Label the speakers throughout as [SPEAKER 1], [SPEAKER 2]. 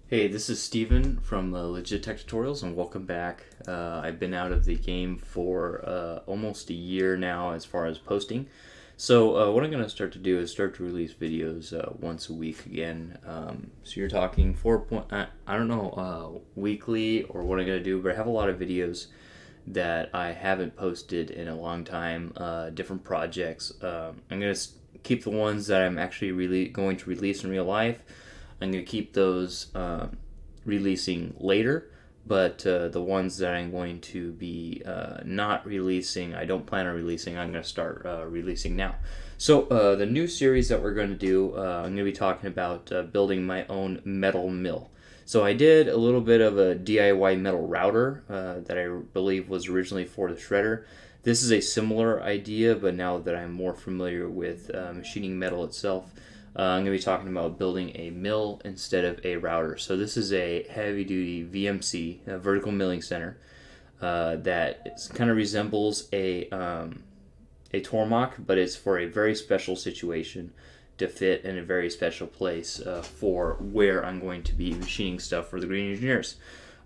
[SPEAKER 1] Hey, this is Steven from Legit Tech Tutorials, and welcome back. I've been out of the game for almost a year now as far as posting. So what I'm going to start to do is start to release videos once a week again. So you're talking I don't know, weekly or what I'm going to do, but I have a lot of videos that I haven't posted in a long time, different projects. I'm going to keep the ones that I'm actually really going to release in real life. I'm going to keep those releasing later, but the ones that I'm going to be not releasing, I don't plan on releasing, I'm going to start releasing now. So the new series that we're going to do, I'm going to be talking about building my own metal mill. So I did a little bit of a DIY metal router that I believe was originally for the shredder. This is a similar idea, but now that I'm more familiar with machining metal itself, I'm going to be talking about building a mill instead of a router. So this is a heavy-duty VMC, a vertical milling center, that kind of resembles a Tormach, but it's for a very special situation to fit in a very special place for where I'm going to be machining stuff for the Green Engineers.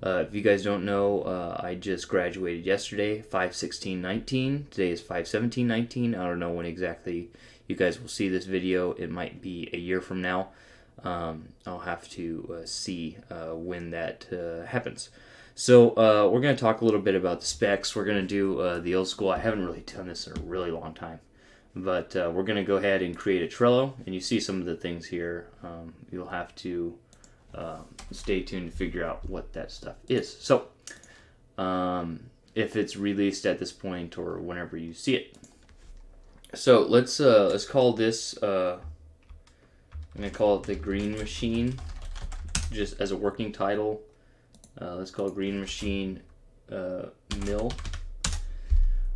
[SPEAKER 1] If you guys don't know, I just graduated yesterday, 5/16/19. Today is 5/17/19. I don't know when exactly you guys will see this video. It might be a year from now. I'll have to see when that happens. So we're going to talk a little bit about the specs. We're going to do the old school. I haven't really done this in a really long time. But we're going to go ahead and create a Trello. And you see some of the things here. You'll have to stay tuned to figure out what that stuff is. So if it's released at this point or whenever you see it. So let's call this, I'm going to call it the Green Machine, just as a working title. Let's call it Green Machine Mill.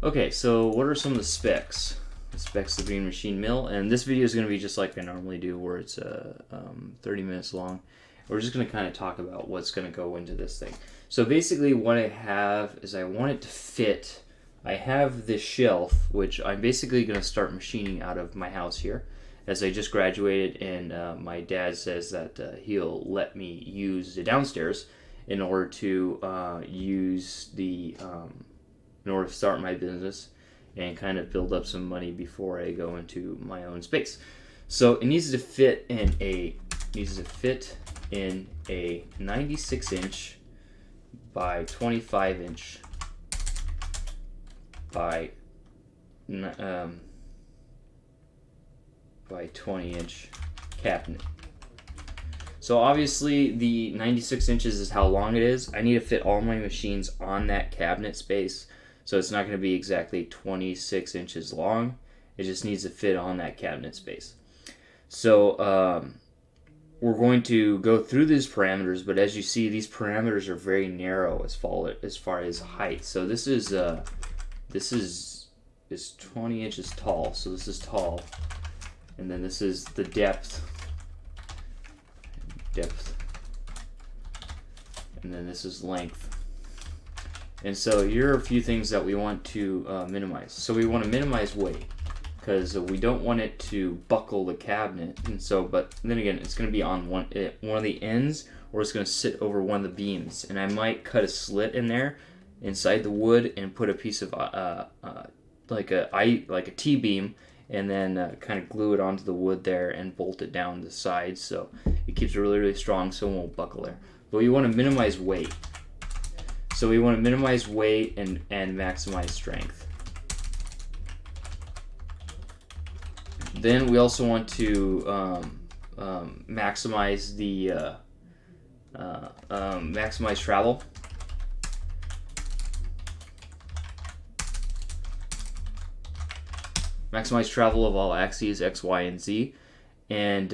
[SPEAKER 1] Okay, so what are some of the specs? The specs of the Green Machine Mill, and this video is going to be just like I normally do, where it's 30 minutes long. We're just going to kind of talk about what's going to go into this thing. So basically what I have is I want it to fit. I have this shelf, which I'm basically going to start machining out of my house here, as I just graduated, and my dad says that he'll let me use the downstairs in order to use the in order to start my business and kind of build up some money before I go into my own space. So it needs to fit in a 96-inch by 25-inch by 20-inch cabinet. So obviously the 96 inches is how long it is. I need to fit all my machines on that cabinet space. So it's not going to be exactly 26 inches long. It just needs to fit on that cabinet space. So we're going to go through these parameters, but as you see, these parameters are very narrow as far as height. So this is 20 inches tall. So this is tall, and then this is the depth, and then this is length. And so here are a few things that we want to minimize. So we want to minimize weight, because we don't want it to buckle the cabinet. And so, but then again, it's going to be on one of the ends, or it's going to sit over one of the beams. And I might cut a slit in there inside the wood and put a piece of like a T-beam, and then kind of glue it onto the wood there and bolt it down the side, so it keeps it really, really strong, so it won't buckle there. But we want to minimize weight. So we want to minimize weight and maximize strength. Then we also want to maximize the maximize travel. Maximize travel of all axes, X, Y, and Z. And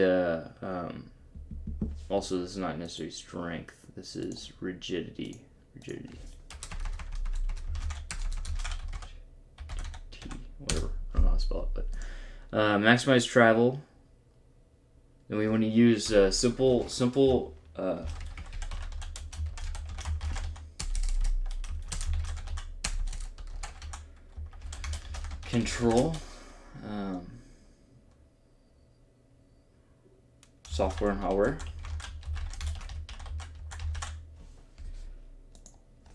[SPEAKER 1] also, this is not necessarily strength. This is rigidity. Whatever. I don't know how to spell it, but maximize travel. And we want to use simple control. Software and hardware.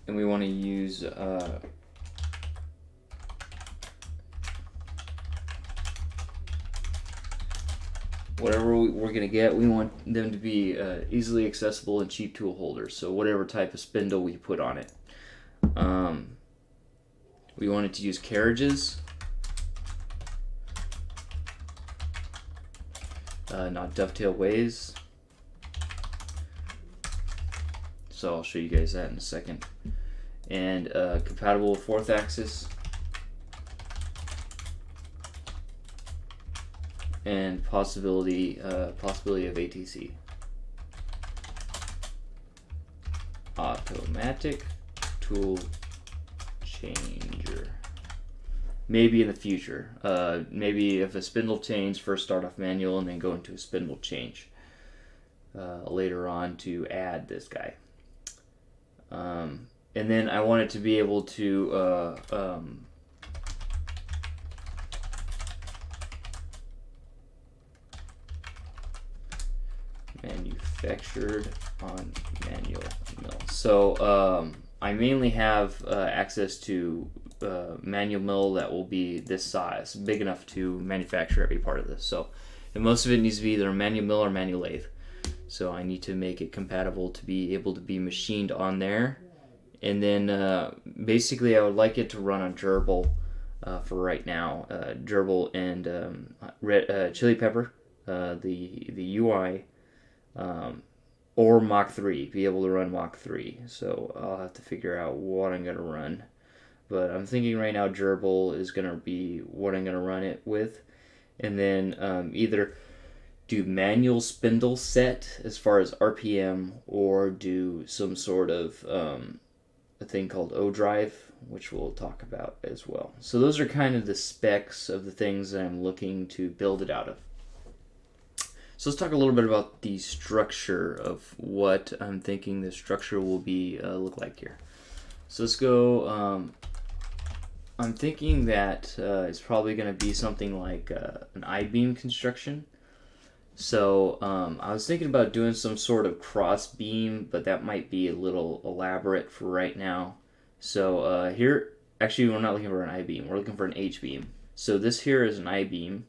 [SPEAKER 1] and we want to use whatever we're going to get, we want them to be easily accessible and cheap tool holders. So whatever type of spindle we put on it. We wanted to use carriages, not dovetail ways. So I'll show you guys that in a second. And compatible with 4th axis. And possibility of ATC. Automatic tool changer. Maybe in the future. Maybe if a spindle change, first start off manual and then go into a spindle change later on to add this guy. And then I want it to be able to manufactured on manual mill. So I mainly have access to manual mill that will be this size, big enough to manufacture every part of this. So, and most of it needs to be either manual mill or manual lathe. So I need to make it compatible to be able to be machined on there. And then basically I would like it to run on Gerbil for right now. Gerbil and red chili pepper, the UI, or Mach 3, be able to run Mach 3. So I'll have to figure out what I'm going to run. But I'm thinking right now Gerbil is going to be what I'm going to run it with. And then either do manual spindle set as far as RPM, or do some sort of a thing called O-Drive, which we'll talk about as well. So those are kind of the specs of the things that I'm looking to build it out of. So let's talk a little bit about the structure of what I'm thinking the structure will be look like here. So let's go. I'm thinking that it's probably going to be something like an I-beam construction. So I was thinking about doing some sort of cross beam, but that might be a little elaborate for right now. So here, actually we're not looking for an I-beam, we're looking for an H-beam. So this here is an I-beam,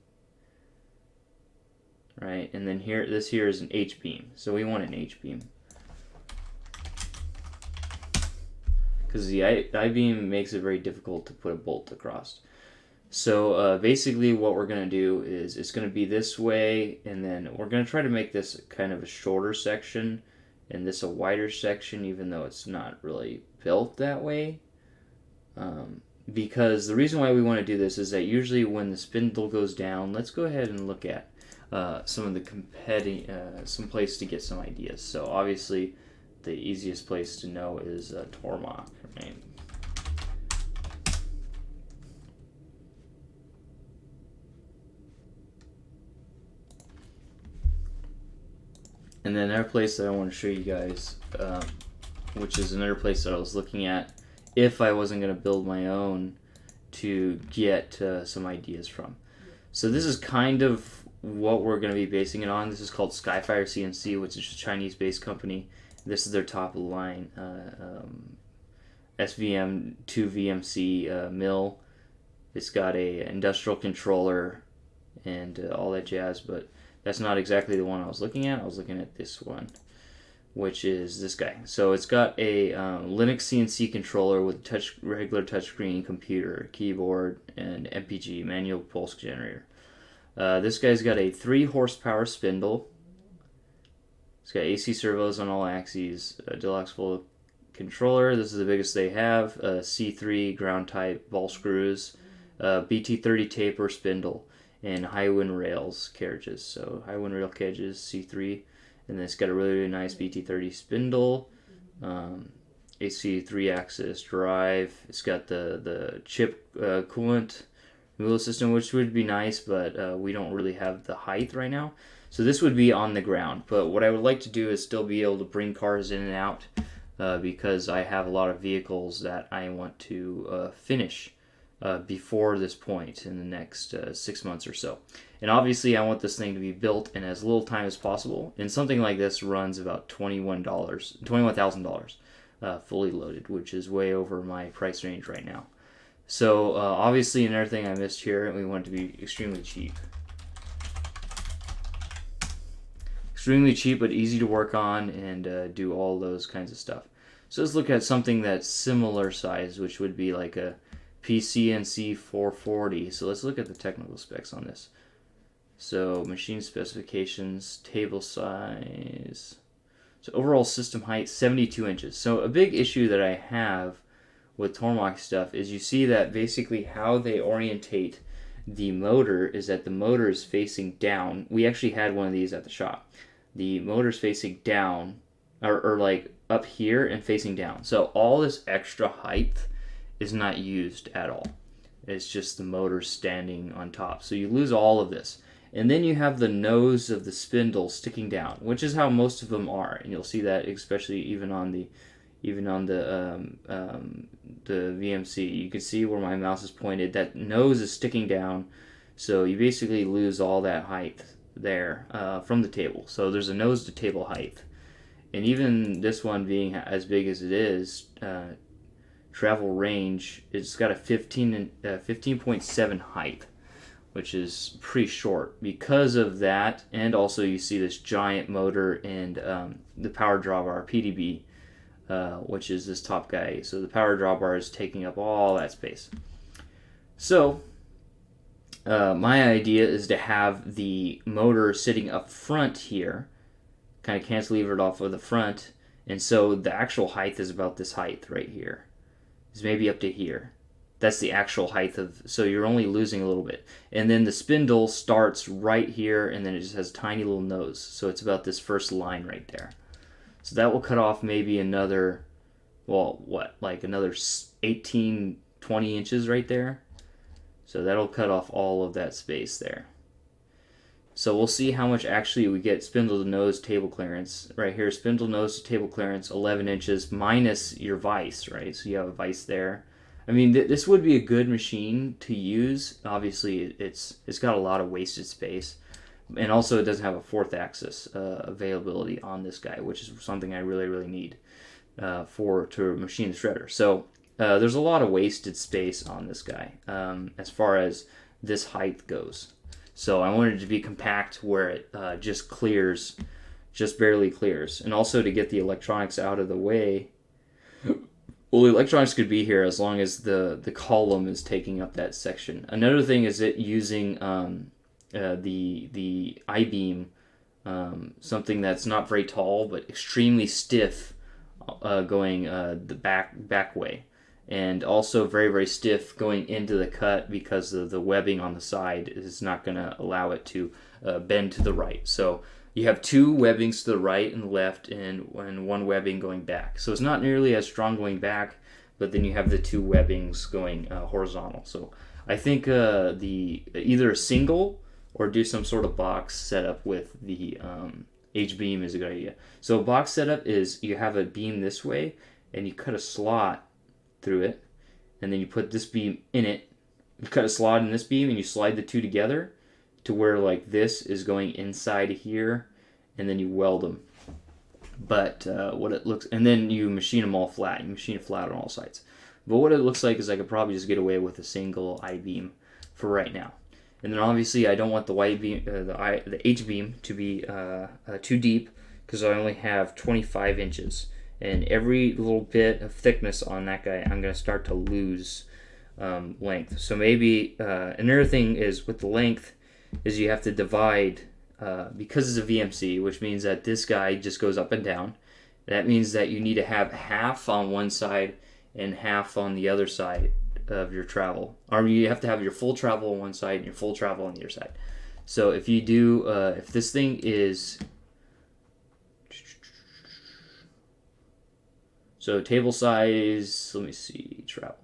[SPEAKER 1] right? And then here, this here is an H-beam. So we want an H-beam. Because the I-beam makes it very difficult to put a bolt across. So basically what we're going to do is it's going to be this way, and then we're going to try to make this kind of a shorter section and this a wider section, even though it's not really built that way. Because the reason why we want to do this is that usually when the spindle goes down, let's go ahead and look at some of the some place to get some ideas. So obviously the easiest place to know is Tormach, right? And then another place that I want to show you guys, which is another place that I was looking at if I wasn't going to build my own, to get some ideas from. So this is kind of what we're going to be basing it on. This is called Skyfire CNC, which is a Chinese-based company. This is their top of the line SVM 2 VMC mill. It's got a industrial controller and all that jazz, but that's not exactly the one I was looking at. I was looking at this one, which is this guy. So it's got a Linux CNC controller with regular touchscreen computer, keyboard, and MPG, manual pulse generator. This guy's got a 3 horsepower spindle. It's got AC servos on all axes, a Deluxe full controller. This is the biggest they have. C3 ground type ball screws, BT30 taper spindle, and high wind rails carriages. So high wind rail carriages, C3, and then it's got a really, really nice BT30 spindle, AC 3-axis drive. It's got the chip coolant removal system, which would be nice, but we don't really have the height right now. So this would be on the ground. But what I would like to do is still be able to bring cars in and out because I have a lot of vehicles that I want to finish before this point in the next 6 months or so. And obviously I want this thing to be built in as little time as possible, and something like this runs about $21,000, fully loaded, which is way over my price range right now. So obviously another thing I missed here, and we want it to be extremely cheap. Extremely cheap, but easy to work on and do all those kinds of stuff. So let's look at something that's similar size, which would be like a PCNC 440. So let's look at the technical specs on this. So machine specifications, table size. So overall system height, 72 inches. So a big issue that I have with Tormach stuff is you see that basically how they orientate the motor is that the motor is facing down. We actually had one of these at the shop. The motor's facing down, or like up here and facing down. So all this extra height is not used at all. It's just the motor standing on top. So you lose all of this. And then you have the nose of the spindle sticking down, which is how most of them are, and you'll see that especially even on the VMC. You can see where my mouse is pointed. That nose is sticking down, so you basically lose all that height there from the table. So there's a nose to table height, and even this one being as big as it is, travel range, it's got a 15.7 height, which is pretty short because of that. And also you see this giant motor and the power drawbar PDB, which is this top guy. So the power drawbar is taking up all that space. So my idea is to have the motor sitting up front here, kind of cantilever it off of the front, and so the actual height is about this height right here. It's maybe up to here. That's the actual height of, so you're only losing a little bit. And then the spindle starts right here, and then it just has a tiny little nose. So it's about this first line right there. So that will cut off maybe another, well, what, like another 18, 20 inches right there. So that'll cut off all of that space there. So we'll see how much actually we get spindle to nose table clearance. Right here, spindle nose to table clearance, 11 inches minus your vise, right? So you have a vise there. I mean, this would be a good machine to use. Obviously, it's got a lot of wasted space. And also, it doesn't have a fourth axis availability on this guy, which is something I really, really need to machine the shredder. So there's a lot of wasted space on this guy as far as this height goes. So I wanted it to be compact where it just clears, just barely clears. And also to get the electronics out of the way. Well, the electronics could be here as long as the column is taking up that section. Another thing is it using the I-beam, something that's not very tall but extremely stiff, going the back way, and also very, very stiff going into the cut because of the webbing on the side is not going to allow it to bend to the right. So you have two webbings to the right and the left, and one webbing going back. So it's not nearly as strong going back, but then you have the two webbings going horizontal. So I think either a single or do some sort of box setup with the H-beam is a good idea. So a box setup is you have a beam this way, and you cut a slot through it, and then you put this beam in it. You cut a slot in this beam, and you slide the two together to where like this is going inside here, and then you weld them. But what it looks, and then you machine them all flat. You machine it flat on all sides. But what it looks like is I could probably just get away with a single I-beam for right now. And then obviously I don't want the white beam, the H-beam to be too deep because I only have 25 inches. And every little bit of thickness on that guy, I'm going to start to lose length. So maybe another thing is with the length is you have to divide, because it's a VMC, which means that this guy just goes up and down. That means that you need to have half on one side and half on the other side of your travel. Or you have to have your full travel on one side and your full travel on the other side. So if you do, if this thing is, so table size, let me see, travels.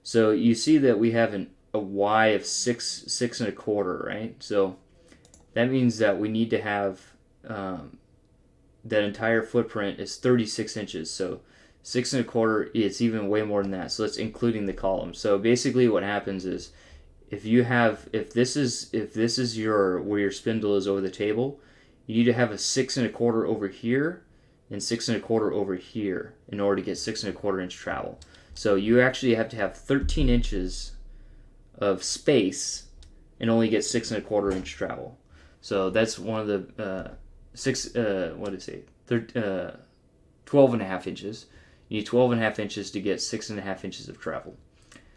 [SPEAKER 1] So you see that we have a Y of 6 and a quarter, right? So that means that we need to have that entire footprint is 36 inches. So 6 and a quarter, it's even way more than that. So that's including the column. So basically what happens is if this is where your spindle is over the table, you need to have a 6 and a quarter over here and 6 1/4 over here in order to get 6 1/4 inch travel. So you actually have to have 13 inches of space and only get 6 1/4 inch travel. So that's one of the 12 and a half inches. You need 12 and a half inches to get 6 1/2 inches of travel.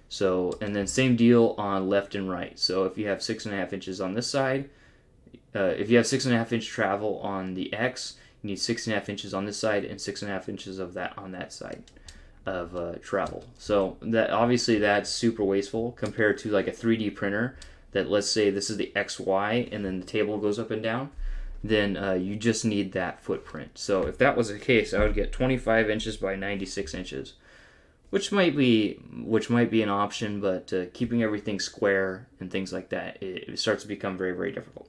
[SPEAKER 1] So, and then same deal on left and right. So if you have 6 1/2 inches on this side, if you have 6 1/2 inch travel on the X, you need 6 1/2 inches on this side and 6 1/2 inches of that on that side of travel. So that obviously that's super wasteful compared to like a 3D printer that, let's say this is the XY and then the table goes up and down, then you just need that footprint. So if that was the case, I would get 25 inches by 96 inches, which might be an option, but keeping everything square and things like that, it starts to become very, very difficult.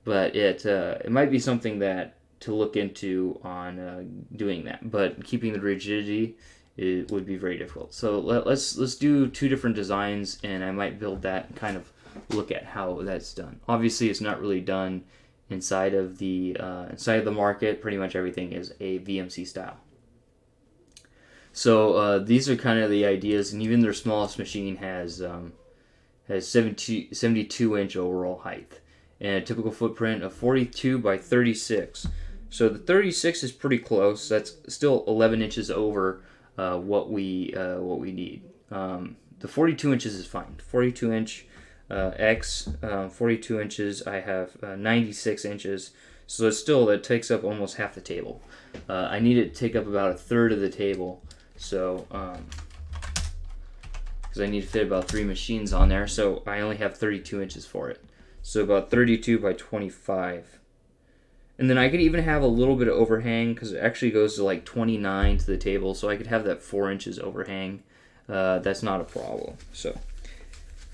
[SPEAKER 1] But it might be something that to look into on doing that. But keeping the rigidity, it would be very difficult. So let's do two different designs, and I might build that and kind of look at how that's done. Obviously, it's not really done inside of the market. Pretty much everything is a VMC style. So these are kind of the ideas, and even their smallest machine has 72 inch overall height and a typical footprint of 42 by 36. So the 36 is pretty close. That's still 11 inches over what we need. The 42 inches is fine. 42 inch X, 42 inches. I have 96 inches. So it's still, that takes up almost half the table. I need it to take up about a third of the table. So, because I need to fit about 3 machines on there. So I only have 32 inches for it. So about 32 by 25. And then I could even have a little bit of overhang because it actually goes to like 29 to the table. So I could have that 4 inches overhang. That's not a problem. So,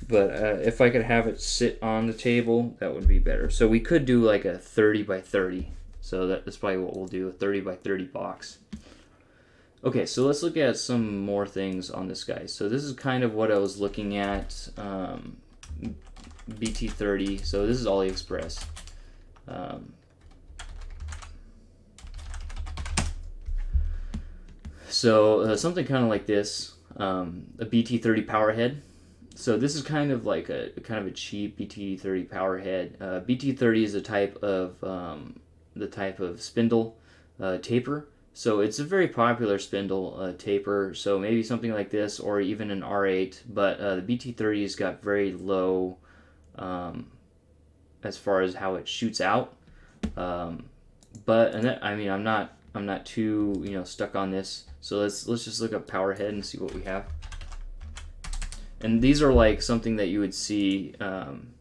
[SPEAKER 1] but if I could have it sit on the table, that would be better. So we could do like a 30 by 30. So that's probably what we'll do, a 30 by 30 box. Okay, so let's look at some more things on this guy. So this is kind of what I was looking at, BT30. So this is AliExpress. So something kind of like this, a BT30 power head. So this is kind of like a cheap BT30 power head. BT30 is a type of spindle taper. So it's a very popular spindle taper. So maybe something like this, or even an R8. But the BT30's got very low as far as how it shoots out. I'm not too stuck on this. So let's just look up power head and see what we have. And these are like something that you would see on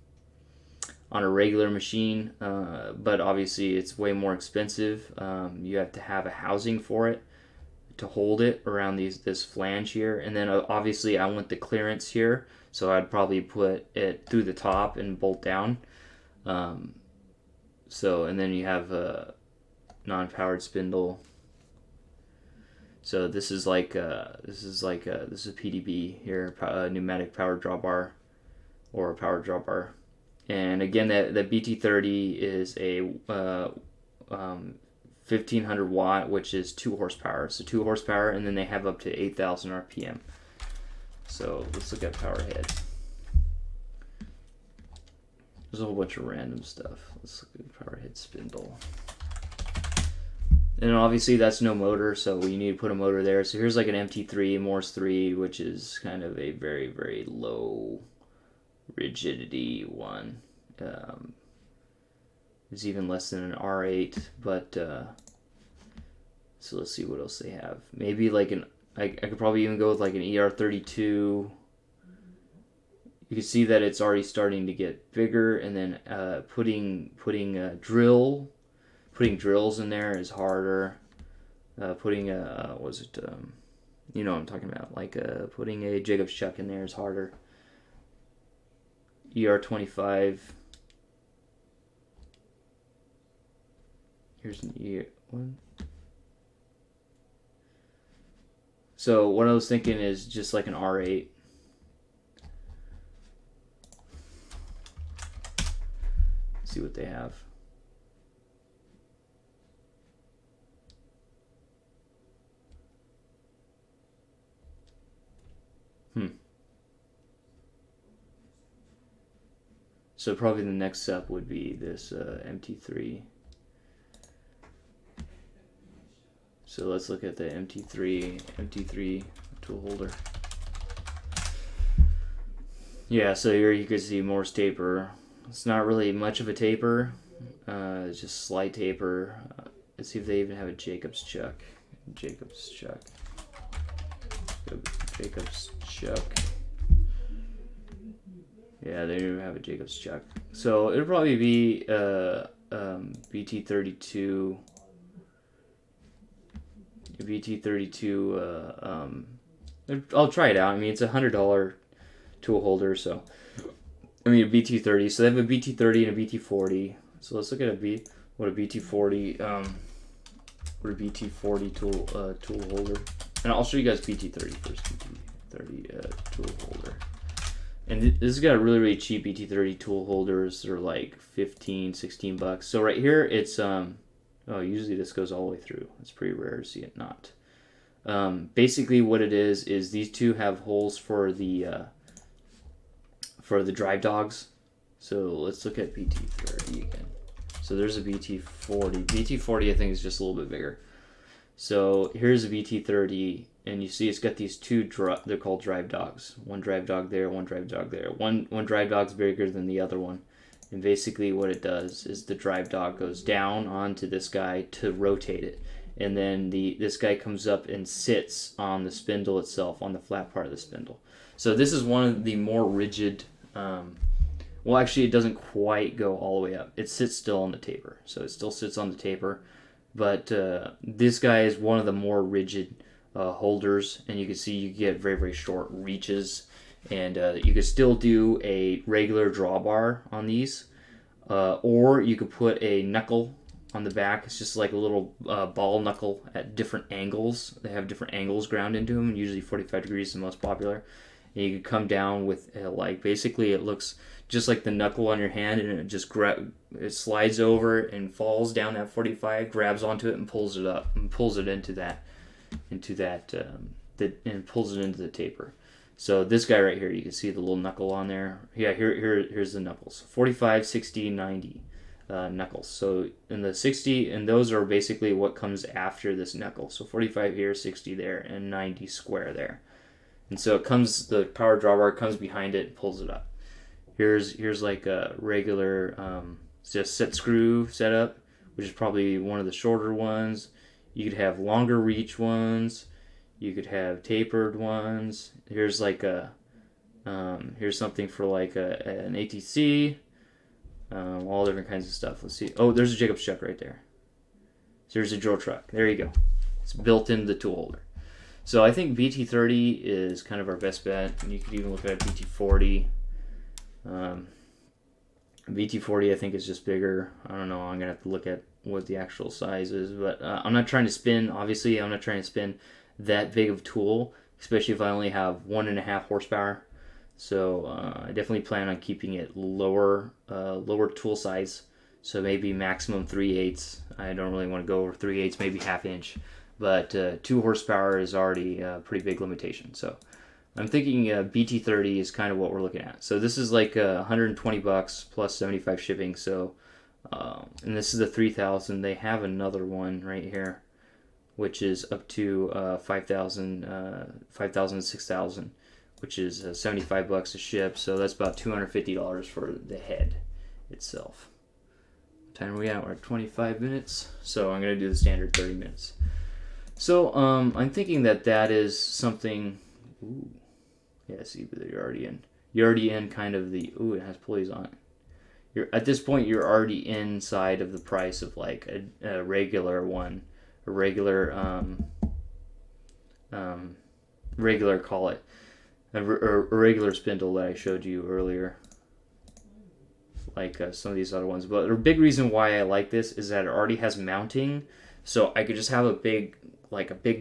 [SPEAKER 1] a regular machine, but obviously it's way more expensive. You have to have a housing for it to hold it around this flange here, and then obviously I want the clearance here, so I'd probably put it through the top and bolt down. And then you have a non-powered spindle. So this is PDB here, pneumatic power drawbar, or a power drawbar. And again, that BT30 is a 1500 watt, which is 2 horsepower. So 2 horsepower, and then they have up to 8,000 RPM. So let's look at power head. There's a whole bunch of random stuff. Let's look at power head spindle. And obviously that's no motor, so we need to put a motor there. So here's like an MT3, Morse 3, which is kind of a very, very low rigidity one. It's even less than an R8, but so let's see what else they have. Maybe like I could probably even go with like an ER32. You can see that it's already starting to get bigger, and then putting drills in there is harder. Putting a what I'm talking about, like putting a Jacob's chuck in there is harder. ER25. Here's an ER1. So what I was thinking is just like an R8. Let's see what they have. So probably the next step would be this MT3. So let's look at the MT3 tool holder. Yeah, so here you can see Morse taper. It's not really much of a taper. It's just slight taper. Let's see if they even have a Jacobs chuck. Jacobs chuck. Yeah, they do have a Jacobs chuck. So it'll probably be BT32. I'll try it out. I mean, it's $100 tool holder, so I mean a BT30. So they have a BT30 and a BT40. So let's look at what a BT40 tool holder. And I'll show you guys BT30 first. BT30 tool holder. And this has got a really cheap BT30 tool holders. They're like 15, 16 bucks. So right here it's usually this goes all the way through. It's pretty rare to see it not. Basically what it is these two have holes for the drive dogs. So let's look at BT30 again. So there's a BT40. BT40 I think is just a little bit bigger. So here's a BT30, and you see it's got these two, they're called drive dogs. One drive dog there, one drive dog there. One drive dog's bigger than the other one. And basically what it does is the drive dog goes down onto this guy to rotate it. And then this guy comes up and sits on the spindle itself, on the flat part of the spindle. So this is one of the more rigid, well actually it doesn't quite go all the way up. It sits still on the taper. So it still sits on the taper. But this guy is one of the more rigid holders. And you can see you get very, very short reaches. And you could still do a regular drawbar on these. Or you could put a knuckle on the back. It's just like a little ball knuckle at different angles. They have different angles ground into them. Usually 45 degrees is the most popular. And you could come down with like basically it looks just like the knuckle on your hand, and it just it slides over and falls down that 45, grabs onto it and pulls it up and pulls it into that and pulls it into the taper. So this guy right here, you can see the little knuckle on there. Yeah, here's the knuckles. 45, 60, 90 knuckles. So in the 60, and those are basically what comes after this knuckle. So 45 here, 60 there, and 90 square there. And so the power drawbar comes behind it and pulls it up. Here's like a regular just set screw setup, which is probably one of the shorter ones. You could have longer reach ones. You could have tapered ones. Here's like here's something for like an ATC. All different kinds of stuff. Let's see. Oh, there's a Jacobs chuck right there. So there's a drill truck. There you go. It's built into the tool holder. So I think BT30 is kind of our best bet. And you could even look at BT40. BT40 I think is just bigger. I don't know. I'm gonna have to look at what the actual size is, but I'm not trying to spin. Obviously, I'm not trying to spin that big of tool, especially if I only have 1.5 horsepower. So I definitely plan on keeping it lower tool size. So maybe maximum 3/8. I don't really want to go over 3/8, maybe ½ inch. But 2 horsepower is already a pretty big limitation. So I'm thinking BT30 is kind of what we're looking at. So this is like $120 plus 75 shipping. So and this is the 3000. They have another one right here, which is up to 5,000, 6,000, which is $75 to ship. So that's about $250 for the head itself. What time are we at? We're at 25 minutes. So I'm gonna do the standard 30 minutes. So I'm thinking that is something. Ooh. Yeah, see, but you're already in. You're already in kind of the. Ooh, it has pulleys on it. At this point, you're already inside of the price of like a regular one, a regular call it a regular spindle that I showed you earlier, like some of these other ones. But the big reason why I like this is that it already has mounting, so I could just have a big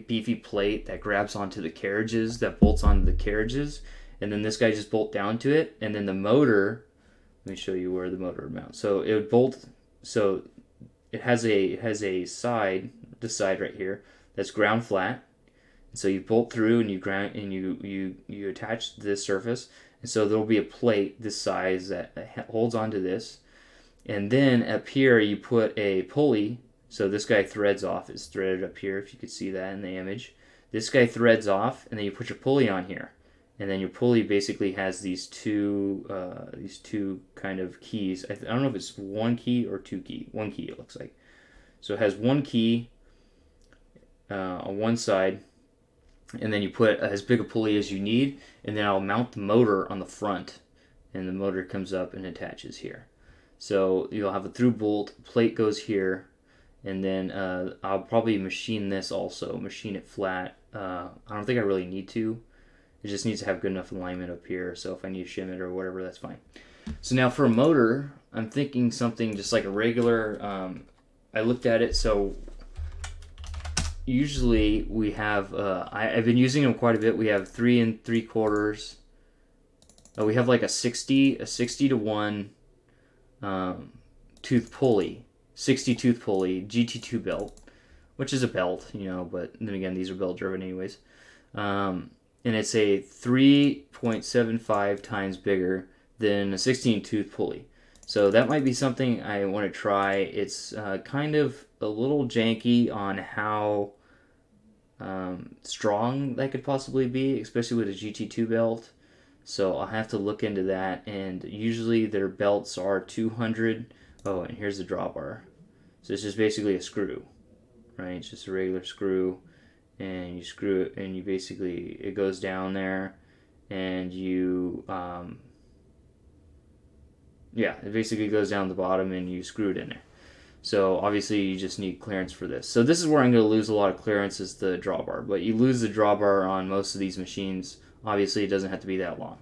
[SPEAKER 1] beefy plate that grabs onto the carriages, that bolts onto the carriages, and then this guy just bolt down to it, and then the motor. Let me show you where the motor would mount. So it would bolt. So it has a side, this side right here, that's ground flat. So you bolt through and you attach this surface, So there'll be a plate this size that holds onto this. And then up here you put a pulley. So this guy threads off. It's threaded up here, if you could see that in the image. This guy threads off, and then you put your pulley on here. And then your pulley basically has these two kind of keys. I don't know if it's one key or two key. One key, it looks like. So it has one key on one side, and then you put as big a pulley as you need, and then I'll mount the motor on the front, and the motor comes up and attaches here. So you'll have a through bolt, plate goes here, and then I'll probably machine this also, machine it flat. I don't think I really need to. It just needs to have good enough alignment up here, so if I need to shim it or whatever, that's fine. So now for a motor, I'm thinking something just like a regular, I looked at it, so usually we have, I've been using them quite a bit. We have 3 3/4. We have like a 60 to 1 tooth pulley, 60 tooth pulley, GT2 belt, which is a belt, but then again, these are belt driven anyways. And it's a 3.75 times bigger than a 16 tooth pulley. So that might be something I want to try. It's kind of a little janky on how strong that could possibly be, especially with a GT2 belt. So I'll have to look into that. And usually their belts are 200. Oh, and here's the drawbar. So it's just basically a screw, right? It's just a regular screw. And you screw it, and you basically, it goes down there, and you, it basically goes down the bottom, and you screw it in there. So obviously you just need clearance for this. So this is where I'm going to lose a lot of clearance, is the drawbar. But you lose the drawbar on most of these machines. Obviously it doesn't have to be that long.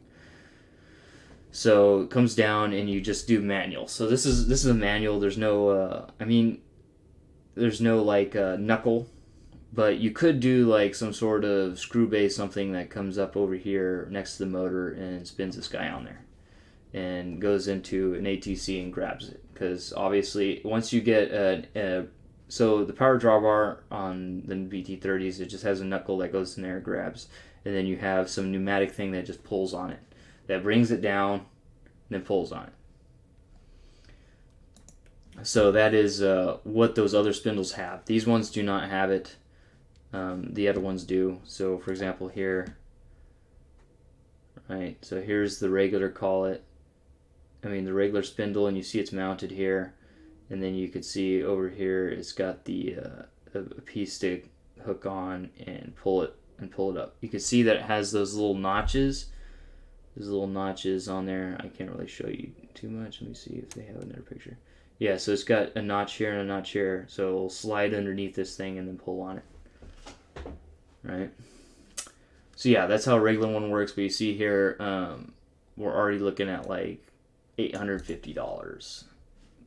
[SPEAKER 1] So it comes down, and you just do manual. So this is a manual. There's no, there's no like knuckle. But you could do like some sort of screw base, something that comes up over here next to the motor and spins this guy on there and goes into an ATC and grabs it. Because obviously once you get so the power drawbar on the BT30s, it just has a knuckle that goes in there and grabs. And then you have some pneumatic thing that just pulls on it. That brings it down and then pulls on it. So that is what those other spindles have. These ones do not have it. The other ones do. So for example here, right, so here's the regular the regular spindle, and you see it's mounted here, and then you could see over here it's got the a piece to hook on and pull it up. You can see that it has those little notches on there. I can't really show you too much. Let me see if they have another picture. Yeah, so it's got a notch here and a notch here, so it'll slide underneath this thing and then pull on it. Right, so yeah, that's how a regular one works. But you see here, we're already looking at like $850.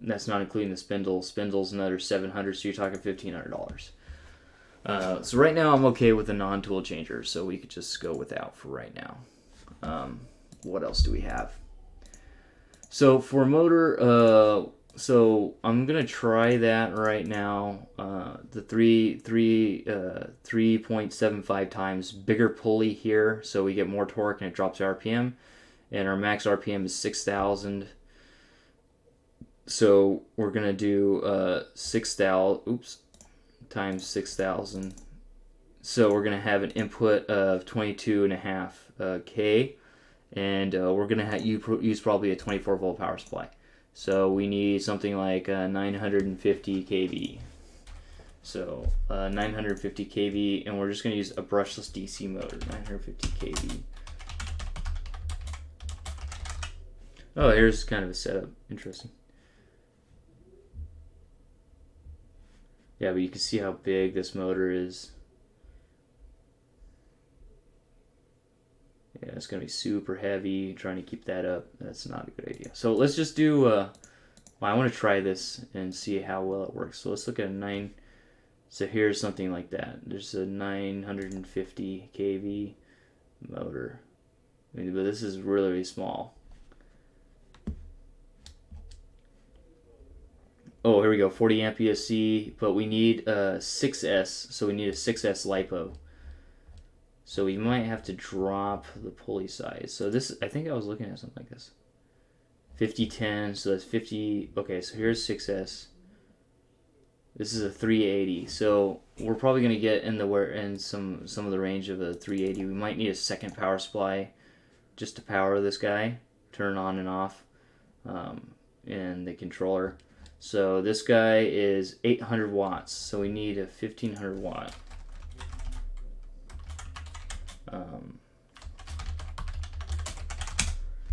[SPEAKER 1] That's not including the spindle. Spindle's another $700, so you're talking $1,500. So right now I'm okay with a non-tool changer, so we could just go without for right now. What else do we have? So for motor, so I'm gonna try that right now. The 3.75 times bigger pulley here, so we get more torque and it drops RPM, and our max RPM is 6,000. So we're gonna do 6,000 times 6,000. So we're gonna have an input of 22.5 K, and we're gonna use probably a 24 volt power supply. So we need something like 950 kV. So 950 kV, and we're just going to use a brushless DC motor, 950 kV. Oh, here's kind of a setup. Interesting. Yeah, but you can see how big this motor is. Yeah, it's going to be super heavy. Trying to keep that up, that's not a good idea. So let's just do, well, I want to try this and see how well it works. So let's look at a 9. So here's something like that. There's a 950 kV motor. But this is really, really small. Oh, here we go, 40 amp ESC, but we need a 6S, so we need a 6S LiPo. So we might have to drop the pulley size. So this, I think I was looking at something like this. 5010, so that's 50. Okay, so here's 6S. This is a 380. So we're probably going to get in some of the range of a 380. We might need a second power supply just to power this guy, turn on and off, and the controller. So this guy is 800 watts. So we need a 1500 watt.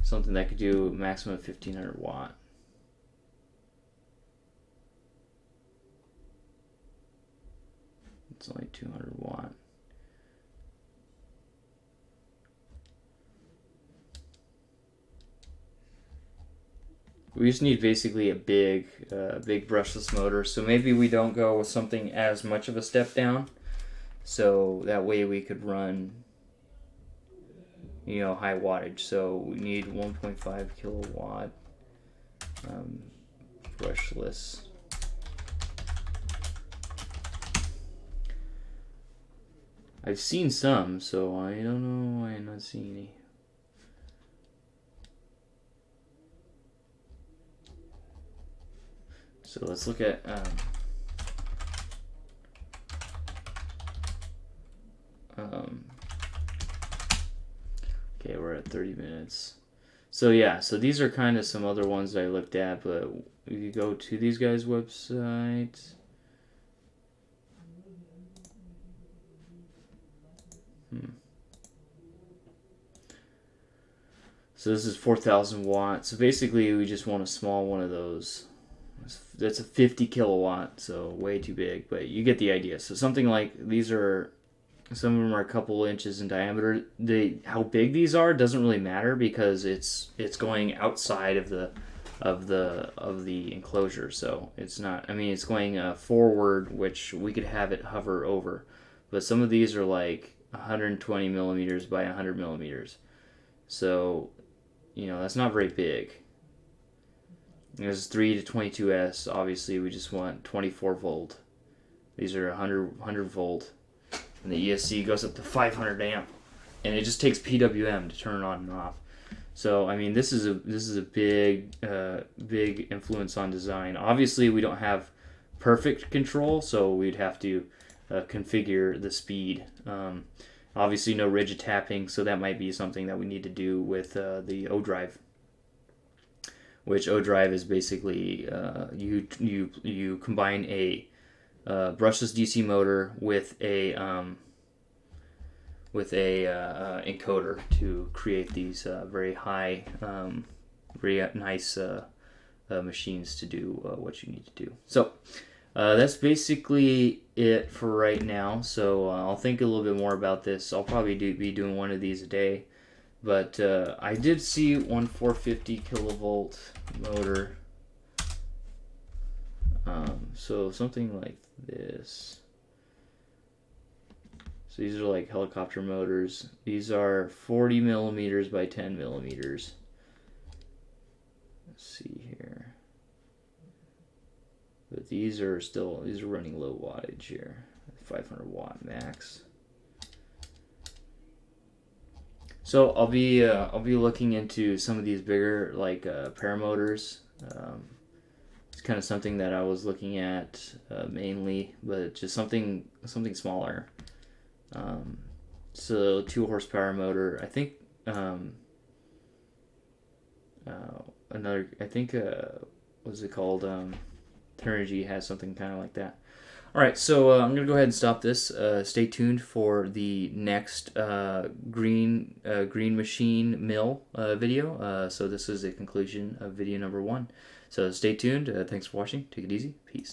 [SPEAKER 1] Something that could do a maximum of 1500 watt. It's only 200 watt. We just need basically a big brushless motor. So maybe we don't go with something as much of a step down. So that way we could run, high wattage. So we need 1.5 kilowatt brushless. I've seen some, so I don't know why I'm not seeing any. So let's look at okay, we're at 30 minutes. So yeah, so these are kind of some other ones that I looked at, but if you go to these guys' websites, so this is 4,000 watts. So basically, we just want a small one of those. That's a 50 kilowatt, so way too big, but you get the idea. So something like these are, some of them are a couple inches in diameter. How big these are doesn't really matter because it's going outside of the enclosure. So it's not. I mean, it's going forward, which we could have it hover over. But some of these are like 120 millimeters by 100 millimeters. So, that's not very big. There's 3 to 22S. Obviously, we just want 24 volt. These are 100 volt. And the ESC goes up to 500 amp. And it just takes PWM to turn it on and off. So, I mean, this is a big influence on design. Obviously, we don't have perfect control, so we'd have to configure the speed. Obviously, no rigid tapping, so that might be something that we need to do with the O-Drive. Which O-Drive is basically you combine a brushless DC motor with a encoder to create these very high, very nice machines to do what you need to do. So that's basically it for right now. So I'll think a little bit more about this. I'll probably be doing one of these a day. But I did see one 450 kilovolt motor. So something like this. So these are like helicopter motors. These are 40 millimeters by 10 millimeters. Let's see here. But these are running low wattage here. 500 watt max. So I'll be looking into some of these bigger like paramotors. It's kind of something that I was looking at mainly, but just something smaller. So 2 horsepower motor. I think another. I think what's it called? Tenergy has something kind of like that. All right, so I'm going to go ahead and stop this. Stay tuned for the next green machine mill video. So this is a conclusion of video number 1. So stay tuned. Thanks for watching. Take it easy. Peace.